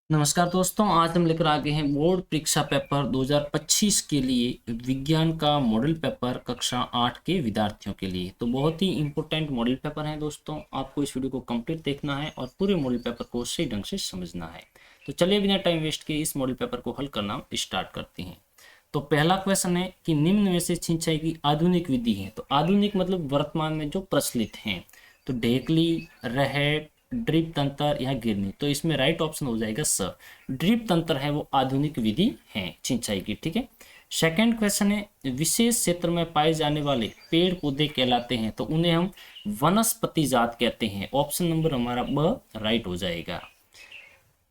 नमस्कार दोस्तों, आज हम लेकर आ गए हैं बोर्ड परीक्षा पेपर 2025 के लिए विज्ञान का मॉडल पेपर कक्षा 8 के विद्यार्थियों के लिए। तो बहुत ही इंपॉर्टेंट मॉडल पेपर है दोस्तों, आपको इस वीडियो को कंप्लीट देखना है और पूरे मॉडल पेपर को सही ढंग से समझना है। तो चलिए बिना टाइम वेस्ट किए इस मॉडल पेपर को हल करना स्टार्ट करते हैं। तो पहला क्वेश्चन है कि निम्न में से सिंचाई की आधुनिक विधि है। तो आधुनिक मतलब वर्तमान में जो प्रचलित हैं। तो ढेकली, रहट, ड्रिप तंत्र या गिरनी। तो इसमें राइट ऑप्शन हो जाएगा स। ड्रिप तंत्र है वो आधुनिक विधि है सिंचाई की। ठीक है। सेकंड क्वेश्चन है विशेष क्षेत्र में पाए जाने वाले पेड़ पौधे कहलाते हैं। तो उन्हें हम वनस्पति जात कहते हैं। ऑप्शन नंबर हमारा ब राइट हो जाएगा।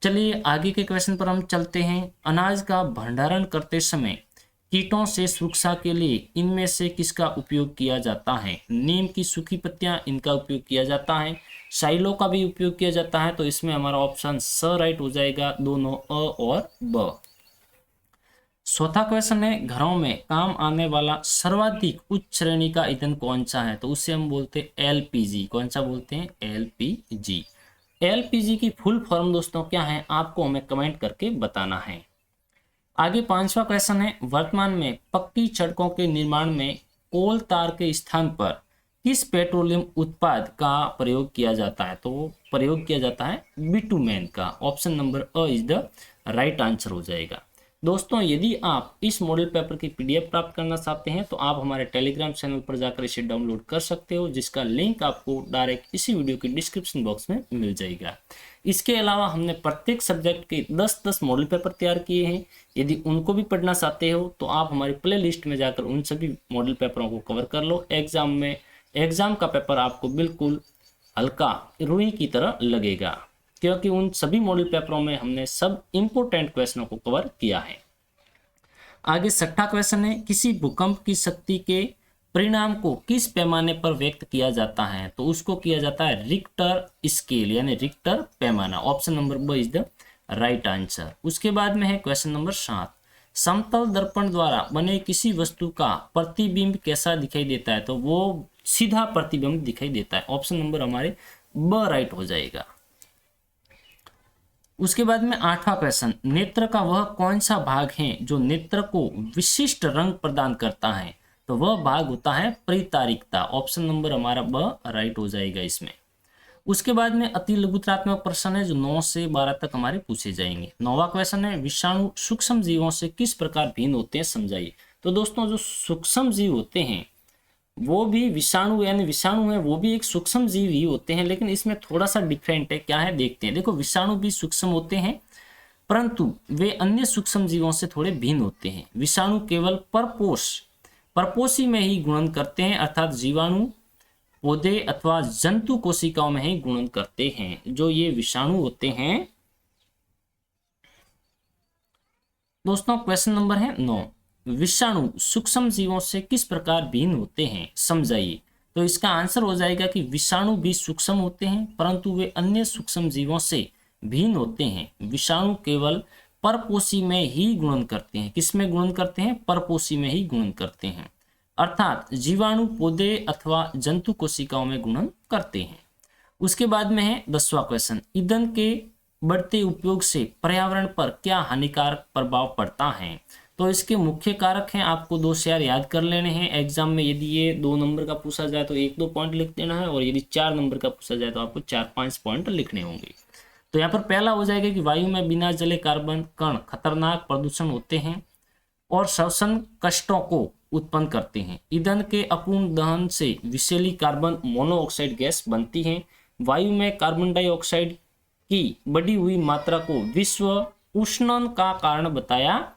चलिए आगे के क्वेश्चन पर हम चलते हैं। अनाज का भंडारण करते समय कीटों से सुरक्षा के लिए इनमें से किसका उपयोग किया जाता है। नीम की सूखी पत्तियां, इनका उपयोग किया जाता है। साइलो का भी उपयोग किया जाता है। तो इसमें हमारा ऑप्शन स राइट हो जाएगा, दोनों अ और ब। चौथा क्वेश्चन है घरों में काम आने वाला सर्वाधिक उच्च श्रेणी का ईंधन कौन सा है। तो उससे हम बोलते हैं एलपीजी। कौन सा बोलते हैं? एलपीजी। एलपीजी की फुल फॉर्म दोस्तों क्या है, आपको हमें कमेंट करके बताना है। आगे पांचवा क्वेश्चन है वर्तमान में पक्की सड़कों के निर्माण में कोल तार के स्थान पर किस पेट्रोलियम उत्पाद का प्रयोग किया जाता है। तो प्रयोग किया जाता है बिटुमेन का। Option number a is the right answer हो जाएगा। दोस्तों यदि आप इस मॉडल पेपर की पीडीएफ प्राप्त करना चाहते हैं तो आप हमारे टेलीग्राम चैनल पर जाकर इसे डाउनलोड कर सकते हो, जिसका लिंक आपको डायरेक्ट इसी वीडियो के डिस्क्रिप्शन बॉक्स में मिल जाएगा। इसके अलावा हमने प्रत्येक सब्जेक्ट के 10-10 मॉडल पेपर तैयार किए हैं। यदि उनको भी पढ़ना चाहते हो तो आप हमारी प्ले लिस्ट में जाकर उन सभी मॉडल पेपरों को कवर कर लो। एग्जाम का पेपर आपको बिल्कुल हल्का रुई की तरह लगेगा, क्योंकि उन सभी मॉडल पेपरों में हमने सब इंपोर्टेंट क्वेश्चनों को कवर किया है। आगे छठा क्वेश्चन है किसी भूकंप की शक्ति के परिणाम को किस पैमाने पर व्यक्त किया जाता है। तो उसको किया जाता है रिक्टर स्केल यानी रिक्टर पैमाना। ऑप्शन नंबर ब इज द राइट आंसर। उसके बाद में है क्वेश्चन नंबर 7। समतल दर्पण द्वारा बने किसी वस्तु का प्रतिबिंब कैसा दिखाई देता है। तो वो सीधा प्रतिबिंब दिखाई देता है। ऑप्शन नंबर हमारे ब राइट हो जाएगा। उसके बाद में आठवां क्वेश्चन नेत्र का वह कौन सा भाग है जो नेत्र को विशिष्ट रंग प्रदान करता है। तो वह भाग होता है परितारिकता। ऑप्शन नंबर हमारा ब राइट हो जाएगा इसमें। उसके बाद में अति लघुत्रात्मक प्रश्न है जो 9 से 12 तक हमारे पूछे जाएंगे। 9वां क्वेश्चन है विषाणु सूक्ष्म जीवों से किस प्रकार भिन्न होते हैं समझाइए। तो दोस्तों जो सूक्ष्म जीव होते हैं वो भी विषाणु यानी विषाणु है वो भी एक सूक्ष्म जीव ही होते हैं, लेकिन इसमें थोड़ा सा डिफरेंट है। क्या है देखते हैं। देखो विषाणु भी सूक्ष्म होते हैं परंतु वे अन्य सूक्ष्म जीवों से थोड़े भिन्न होते हैं। विषाणु केवल परपोषी में ही गुणन करते हैं, अर्थात जीवाणु पौधे अथवा जंतु कोशिकाओं में ही गुणन करते हैं। जो ये विषाणु होते हैं दोस्तों, क्वेश्चन नंबर है 9। विषाणु सूक्ष्म जीवों से किस प्रकार भिन्न होते हैं समझाइए। तो इसका आंसर हो जाएगा कि विषाणु भी सूक्ष्म होते हैं परंतु वे अन्य सूक्ष्म जीवों से भिन्न होते हैं। विषाणु केवल परपोषी में ही गुणन करते हैं। किस में गुणन करते हैं? परपोषी में ही गुणन करते हैं, अर्थात जीवाणु पौधे अथवा जंतु कोशिकाओं में गुणन करते हैं। उसके बाद में है 10वां क्वेश्चन ईंधन के बढ़ते उपयोग से पर्यावरण पर क्या हानिकारक प्रभाव पड़ता है। तो इसके मुख्य कारक हैं, आपको 2 से 4 याद कर लेने हैं। एग्जाम में यदि ये 2 नंबर का पूछा जाए तो 1-2 पॉइंट लिख देना है, और यदि 4 नंबर का पूछा जाए तो आपको 4-5 पॉइंट लिखने होंगे। तो यहाँ पर पहला हो जाएगा कि वायु में बिना जले कार्बन कण खतरनाक प्रदूषण होते हैं और श्वसन कष्टों को उत्पन्न करते हैं। ईंधन के अपूर्ण दहन से विषैली कार्बन मोनोऑक्साइड गैस बनती है। वायु में कार्बन डाइऑक्साइड की बढ़ी हुई मात्रा को विश्व उष्णन का कारण बताया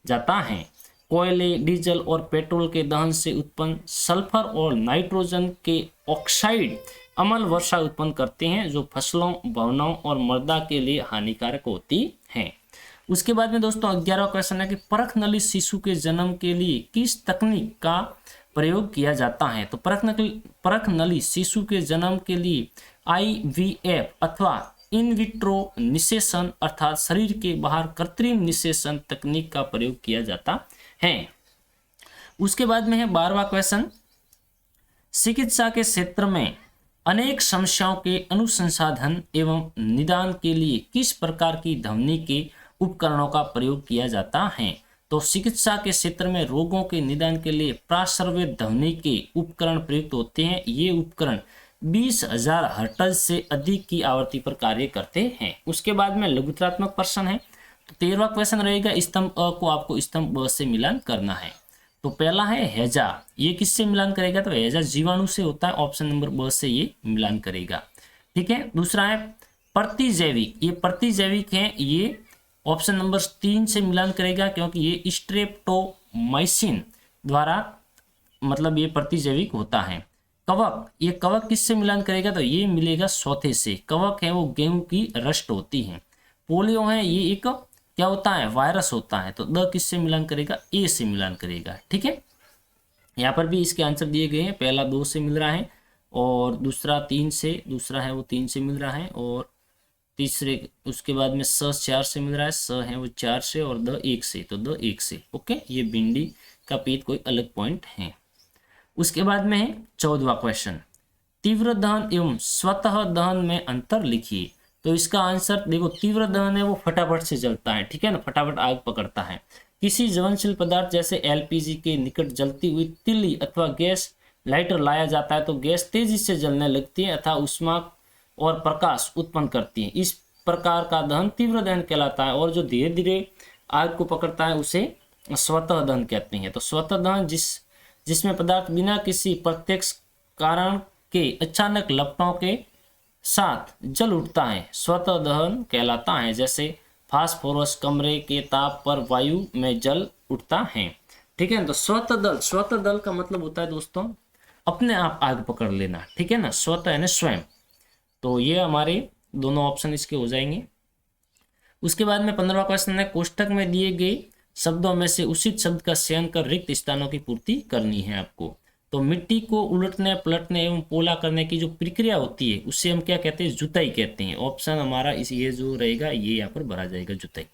जाता है। कोयले, डीजल और पेट्रोल के दहन से उत्पन्न सल्फर और नाइट्रोजन के ऑक्साइड अम्ल वर्षा उत्पन्न करते हैं जो फसलों, भवनों और मृदा के लिए हानिकारक होती हैं। उसके बाद में दोस्तों 11वां क्वेश्चन है कि परख नली शिशु के जन्म के लिए किस तकनीक का प्रयोग किया जाता है। तो परख नली शिशु के जन्म के लिए IVF अथवा इन विट्रो निषेचन अर्थात शरीर के बाहर कृत्रिम निषेचन तकनीक का प्रयोग किया जाता है। उसके बाद में है 12वां क्वेश्चन चिकित्सा के क्षेत्र में अनेक समस्याओं के अनुसंधान एवं निदान के लिए किस प्रकार की ध्वनि के उपकरणों का प्रयोग किया जाता है? तो चिकित्सा के क्षेत्र में रोगों के निदान के लिए प्राश्रव्य ध्वनि के उपकरण प्रयुक्त होते हैं। ये उपकरण 20,000 हर्ट्ज से अधिक की आवृत्ति पर कार्य करते हैं। उसके बाद में लघुत्रात्मक प्रश्न है। तो 13वां क्वेश्चन रहेगा, स्तंभ अ को आपको स्तंभ ब से मिलान करना है। तो पहला है हैजा, ये किससे मिलान करेगा? तो हैजा जीवाणु से होता है, ऑप्शन नंबर ब से ये मिलान करेगा। ठीक है। दूसरा है प्रतिजैविक, ये प्रतिजैविक है, ये ऑप्शन नंबर 3 से मिलान करेगा, क्योंकि ये स्ट्रेप्टोमाइसिन द्वारा मतलब ये प्रतिजैविक होता है। कवक, ये कवक किससे मिलान करेगा? तो ये मिलेगा सौथे से। कवक है वो गेहूं की रस्ट होती है। पोलियो है ये एक क्या होता है? वायरस होता है। तो द किससे मिलान करेगा? ए से मिलान करेगा। ठीक है। यहाँ पर भी इसके आंसर दिए गए हैं। पहला 2 से मिल रहा है और दूसरा 3 से, दूसरा है वो 3 से मिल रहा है और तीसरे उसके बाद में स 4 से मिल रहा है, स है वो 4 से और द 1 से, तो द 1 से। ओके, ये भिंडी का पेट कोई अलग पॉइंट है। उसके बाद में है 14वां क्वेश्चन, तीव्र दहन एवं स्वतः दहन में अंतर लिखिए। तो इसका आंसर देखो, तीव्र दहन है वो फटाफट से जलता है, ठीक है ना, फटाफट आग पकड़ता है। किसी ज्वलनशील पदार्थ जैसे एलपीजी के निकट जलती हुई तिल्ली अथवा गैस लाइटर लाया जाता है तो गैस तेजी से जलने लगती है अथवा ऊष्मा और प्रकाश उत्पन्न करती है। इस प्रकार का दहन तीव्र दहन कहलाता है और जो धीरे धीरे आग को पकड़ता है उसे स्वतः दहन कहते हैं। तो स्वतः दहन जिसमें पदार्थ बिना किसी प्रत्यक्ष कारण के अचानक लपटों के साथ जल उठता है, स्वतः दहन कहलाता है। जैसे फास्फोरस कमरे के ताप पर वायु में जल उठता है। ठीक है। तो स्वतः दल का मतलब होता है दोस्तों अपने आप आग पकड़ लेना। ठीक है ना, स्वतः यानी स्वयं। तो ये हमारे दोनों ऑप्शन इसके हो जाएंगे। उसके बाद में 15वां क्वेश्चन है, कोष्टक में दिए गए शब्दों में से उचित शब्द का चयन कर रिक्त स्थानों की पूर्ति करनी है आपको। तो मिट्टी को उलटने पलटने एवं पोला करने की जो प्रक्रिया होती है उससे हम क्या कहते हैं? जुताई कहते हैं। ऑप्शन हमारा इस ये जो रहेगा ये यहाँ पर भरा जाएगा, जुताई।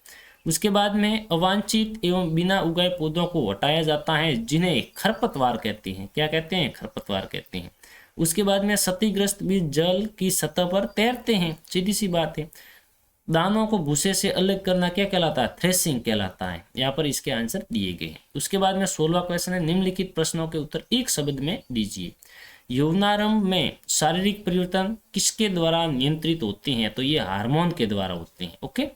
उसके बाद में अवांछित एवं बिना उगाए पौधों को हटाया जाता है जिन्हें खरपतवार कहते हैं। क्या कहते हैं? खरपतवार कहते हैं। उसके बाद में क्षतिग्रस्त बीज जल की सतह पर तैरते हैं, सीधी सी बात है। दानों को भूसे से अलग करना क्या कहलाता है? थ्रेसिंग कहलाता है। यहाँ पर इसके आंसर दिए गए हैं। उसके बाद में 16वां क्वेश्चन है, निम्नलिखित प्रश्नों के उत्तर एक शब्द में दीजिए। यौवनारंभ में शारीरिक परिवर्तन किसके द्वारा नियंत्रित होते हैं? तो ये हार्मोन के द्वारा होते हैं। ओके।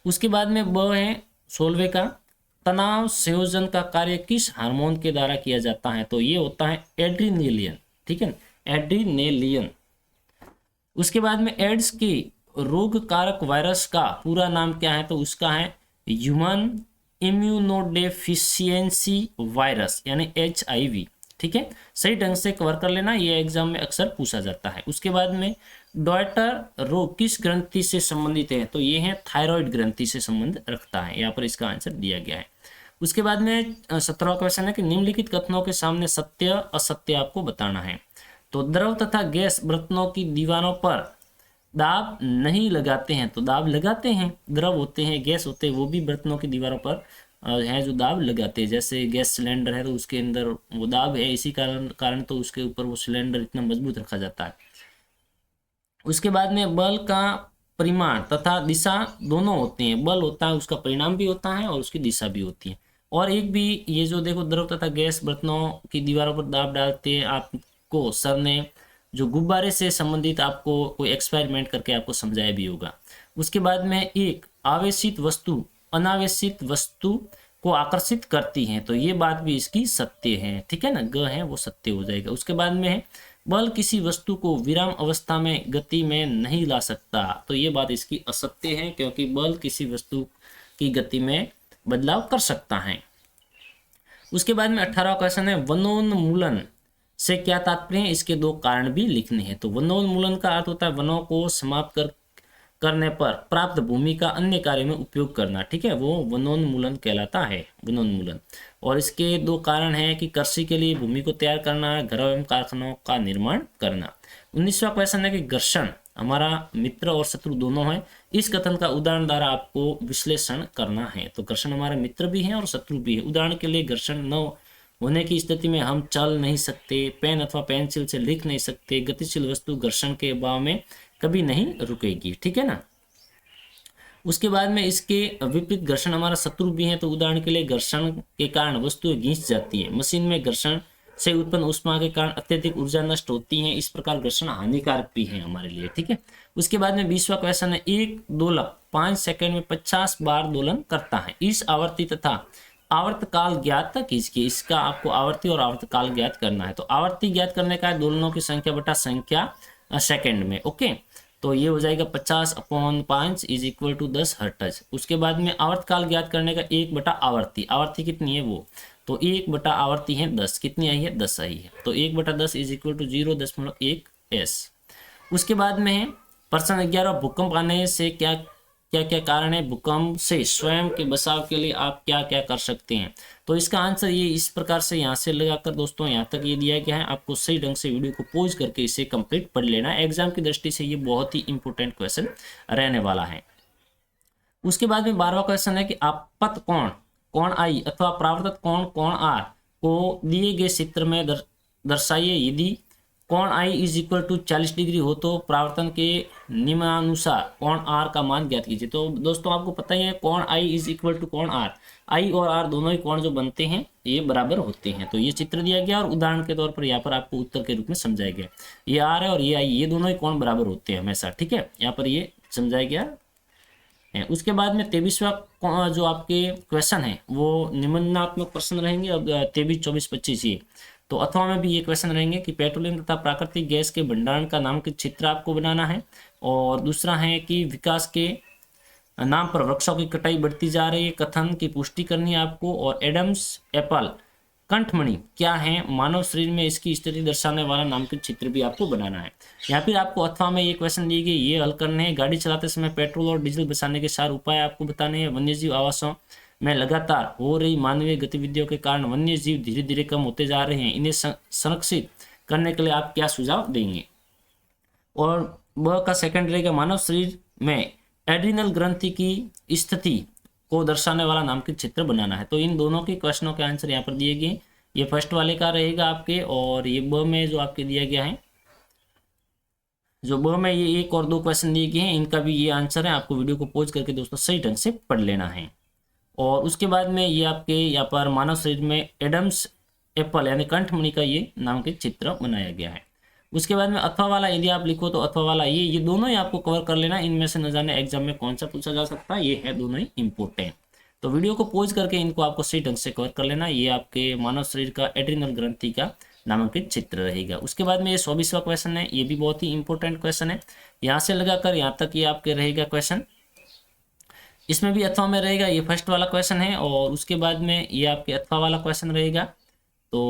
उसके बाद में ब है 16वें का, तनाव संयोजन का कार्य किस हार्मोन के द्वारा किया जाता है? तो ये होता है एड्रीनेलियन। ठीक है, एड्रीनेलियन। उसके बाद में एड्स की रोग कारक वायरस का पूरा नाम क्या है? तो उसका है ह्यूमन इम्यूनोडेफिशिएंसी वायरस यानी HIV। ठीक है, सही ढंग से कवर कर लेना, ये एग्जाम में अक्सर पूछा जाता है। उसके बाद में डॉयटर रोग किस ग्रंथि से संबंधित है? तो ये है थायराइड ग्रंथि से संबंध रखता है। यहाँ पर इसका आंसर दिया गया है। उसके बाद में 17वां क्वेश्चन है कि निम्नलिखित कथनों के सामने सत्य असत्य आपको बताना है। तो द्रव तथा गैस बर्तनों की दीवारों पर दाब नहीं लगाते हैं, तो दाब लगाते हैं। द्रव होते हैं, गैस होते हैं, वो भी बर्तनों की दीवारों पर है जो दाब लगाते हैं। जैसे गैस सिलेंडर है तो उसके अंदर वो दाब है, इसी कारण तो उसके ऊपर वो सिलेंडर इतना मजबूत रखा जाता है। उसके बाद में बल का परिमाण तथा दिशा दोनों होते हैं। बल होता है, उसका परिणाम भी होता है और उसकी दिशा भी होती है। और एक भी ये जो देखो, द्रव तथा गैस बर्तनों की दीवारों पर दाब डालते हैं, आपको सर ने जो गुब्बारे से संबंधित आपको कोई एक्सपेरिमेंट करके आपको समझाया भी होगा। उसके बाद में एक आवेशित वस्तु अनावेशित वस्तु को आकर्षित करती है, तो ये बात भी इसकी सत्य है। ठीक है ना, ग है वो सत्य हो जाएगा। उसके बाद में है बल किसी वस्तु को विराम अवस्था में गति में नहीं ला सकता, तो ये बात इसकी असत्य है, क्योंकि बल किसी वस्तु की गति में बदलाव कर सकता है। उसके बाद में 18वां क्वेश्चन है, वनोन्मूलन से क्या तात्पर्य है? इसके दो कारण भी लिखने हैं। तो वनोन्मूलन का अर्थ होता है वनों को समाप्त करने पर प्राप्त भूमि का अन्य कार्य में उपयोग करना। ठीक है, वो वनोन्मूलन कहलाता है, वनोन्मूलन। और इसके दो कारण हैं कि कृषि के लिए भूमि को तैयार करना, घरों एवं कारखानों का निर्माण करना। 19वां क्वेश्चन है कि घर्षण हमारा मित्र और शत्रु दोनों है। इस कथन का उदाहरण द्वारा आपको विश्लेषण करना है। तो घर्षण हमारा मित्र भी है और शत्रु भी है। उदाहरण के लिए घर्षण न होने की स्थिति में हम चल नहीं सकते, पेन अथवा पेंसिल से लिख नहीं सकते, गतिशील वस्तु घर्षण के अभाव में कभी नहीं रुकेगी, ठीक है ना। उसके बाद में इसके विपरीत घर्षण हमारा शत्रु भी है। तो उदाहरण के लिए घर्षण के कारण वस्तुएं घिस जाती है, मशीन में घर्षण से उत्पन्न ऊष्मा के कारण अत्यधिक ऊर्जा नष्ट होती है, इस प्रकार घर्षण हानिकारक भी है हमारे लिए, ठीक है। उसके बाद में 20वां क्वेश्चन है, एक दोलक 5 सेकंड में 50 बार दोलन करता है, इस आवर्ती तथा आवर्तकाल ज्ञात कीजिए। इसका आपको आवर्ती और आवर्तकाल ज्ञात करना है। तो आवर्ती ज्ञात करने का है दोलनों की संख्या बटा संख्या सेकंड में, ओके। तो ये हो जाएगा 50/5 इज इक्वल टू 10 हर्ट्ज। उसके बाद में आवर्तकाल ज्ञात करने का 1 बटा आवर्ती, आवर्ती कितनी है वो, तो 1 बटा आवर्ती है 10, कितनी आई है 10 आई है। तो 1 बटा 10 इज इक्वल टू 0.1 s। उसके बाद में है प्रश्न 11, भूकंप आने से क्या क्या क्या कारण है, भूकंप से स्वयं के बचाव के लिए आप क्या क्या कर सकते हैं। तो इसका आंसर ये इस प्रकार से यहाँ से लगाकर दोस्तों यहाँ तक ये दिया गया है। आपको सही ढंग से वीडियो को पॉज करके इसे कंप्लीट पढ़ लेना है। एग्जाम की दृष्टि से ये बहुत ही इंपॉर्टेंट क्वेश्चन रहने वाला है। उसके बाद में 12वां क्वेश्चन है कि आपत कोण कोण आई अथवा परावर्तित कोण कोण आर को दिए गए चित्र में दर्शाइए। यदि कोण I is equal to 40 degree हो तो परावर्तन के निम्नानुसार कोण आर का मान ज्ञात कीजिए। तो दोस्तों आपको पता ही है कोण आई इज इक्वल टू कोण आर, आई और आर दोनों ही कोण जो बनते हैं ये बराबर होते हैं। तो ये चित्र दिया गया और उदाहरण के तौर पर यहाँ पर आपको उत्तर के रूप में समझाया गया। ये आर है और ये आई, ये दोनों ही कोण बराबर होते हैं हमेशा, ठीक है, यहाँ पर ये समझाया गया है। उसके बाद में 23वां जो आपके क्वेश्चन है वो निम्नात्मक प्रश्न रहेंगे। अब 23, 24, 25 ये तो अथवा में भी ये क्वेश्चन रहेंगे कि पेट्रोलियम तथा प्राकृतिक गैस के भंडारण का नामांकित चित्र आपको बनाना है। और दूसरा है कि विकास के नाम पर वृक्षों की कटाई बढ़ती जा रही है, कथन की पुष्टि करनी है आपको। और एडम्स एप्पल कंठमणि क्या है, मानव शरीर में इसकी स्थिति दर्शाने वाला नामांकित चित्र भी आपको बनाना है। यहाँ फिर आपको अथवा में ये क्वेश्चन दिए गए, ये हल करने हैं। गाड़ी चलाते समय पेट्रोल और डीजल बचाने के 4 उपाय आपको बताने हैं। वन्यजीव आवासों में लगातार हो रही मानवीय गतिविधियों के कारण वन्य जीव धीरे धीरे कम होते जा रहे हैं, इन्हें संरक्षित करने के लिए आप क्या सुझाव देंगे। और ब का सेकंड रहेगा, मानव शरीर में एड्रिनल ग्रंथि की स्थिति को दर्शाने वाला नामांकित चित्र बनाना है। तो इन दोनों के क्वेश्चनों के आंसर यहाँ पर दिए गए। ये फर्स्ट वाले का रहेगा आपके, और ये ब में जो आपके दिया गया है, जो ब में ये 1 और 2 क्वेश्चन दिए गए हैं, इनका भी ये आंसर है। आपको वीडियो को पॉज करके दोस्तों सही ढंग से पढ़ लेना है। और उसके बाद में ये आपके यहाँ पर मानव शरीर में एडम्स एप्पल यानी कंठमणि का ये नामांकित चित्र बनाया गया है। उसके बाद में अथवा वाला यदि आप लिखो तो अथवा वाला ये दोनों ही आपको कवर कर लेना। इनमें से न जाने एग्जाम में कौन सा पूछा जा सकता है, ये है दोनों ही इंपॉर्टेंट। तो वीडियो को पॉज करके इनको आपको सही ढंग से कवर कर लेना। ये आपके मानव शरीर का एड्रिनल ग्रंथि का नामांकित चित्र रहेगा। उसके बाद में ये 24वां क्वेश्चन है, ये भी बहुत ही इंपॉर्टेंट क्वेश्चन है। यहाँ से लगाकर यहाँ तक ये आपके रहेगा क्वेश्चन, इसमें भी अथवा में रहेगा। ये फर्स्ट वाला क्वेश्चन है और उसके बाद में ये आपके अथवा वाला क्वेश्चन रहेगा। तो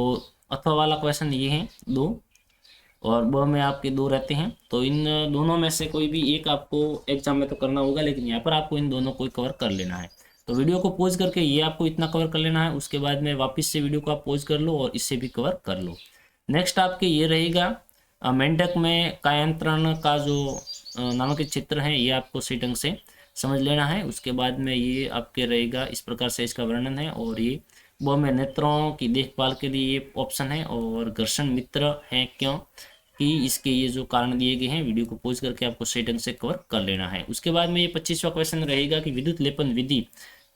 अथवा वाला क्वेश्चन ये है 2 और ब में आपके 2 रहते हैं। तो इन दोनों में से कोई भी एक आपको एग्जाम में तो करना होगा, लेकिन यहाँ पर आपको इन दोनों को कवर कर लेना है। तो वीडियो को पॉज करके ये आपको इतना कवर कर लेना है। उसके बाद में वापस से वीडियो को आप पॉज कर लो और इससे भी कवर कर लो। नेक्स्ट आपके ये रहेगा मेंढक में कायांतरण का जो नामांकित चित्र है, ये आपको सही ढंग से समझ लेना है। उसके बाद में ये आपके रहेगा इस प्रकार से इसका वर्णन है। और ये ब में नेत्रों की देखभाल के लिए ये ऑप्शन है। और घर्षण मित्र है क्यों कि इसके ये जो कारण दिए गए हैं, वीडियो को पॉज करके आपको सही ढंग से कवर कर लेना है। उसके बाद में ये 25वां क्वेश्चन रहेगा कि विद्युत लेपन विधि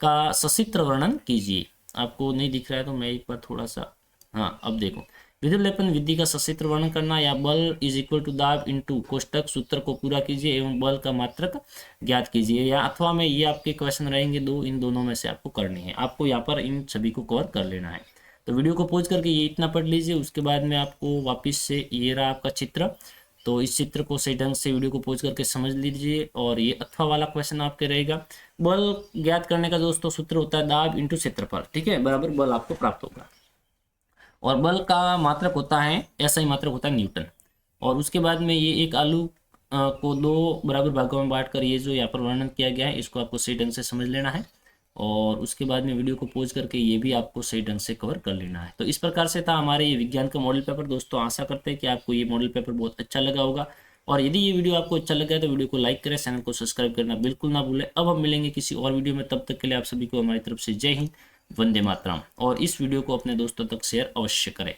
का सचित्र वर्णन कीजिए। आपको नहीं दिख रहा है तो मैं एक बार थोड़ा सा, हाँ अब देखो, विद्युत लेपन विधि का सचित्र वर्णन करना या बल इज इक्वल टू दाब इनटू कोष्टक सूत्र को पूरा कीजिए एवं बल का मात्रक ज्ञात कीजिए। या अथवा में ये आपके क्वेश्चन रहेंगे 2, इन दोनों में से आपको करनी है। आपको यहाँ पर इन सभी को कवर कर लेना है। तो वीडियो को पॉज करके ये इतना पढ़ लीजिए। उसके बाद में आपको वापस से ये रहा आपका चित्र, तो इस चित्र को सही ढंग से वीडियो को पॉज करके समझ लीजिए। और ये अथवा वाला क्वेश्चन आपके रहेगा। बल ज्ञात करने का दोस्तों सूत्र होता है दाब इंटू क्षेत्रफल, ठीक है, बराबर बल आपको प्राप्त होगा। और बल का मात्रक होता है, ऐसा ही मात्रक होता है न्यूटन। और उसके बाद में ये एक आलू को 2 बराबर भागों में बांटकर ये जो यहाँ पर वर्णन किया गया है, इसको आपको सही ढंग से समझ लेना है। और उसके बाद में वीडियो को पॉज करके ये भी आपको सही ढंग से कवर कर लेना है। तो इस प्रकार से था हमारे ये विज्ञान का मॉडल पेपर। दोस्तों आशा करते हैं कि आपको ये मॉडल पेपर बहुत अच्छा लगा होगा। और यदि ये वीडियो आपको अच्छा लगा है तो वीडियो को लाइक करें, चैनल को सब्सक्राइब करना बिल्कुल ना भूलें। अब हम मिलेंगे किसी और वीडियो में, तब तक के लिए आप सभी को हमारी तरफ से जय हिंद, वंदे मातरम। और इस वीडियो को अपने दोस्तों तक शेयर अवश्य करें।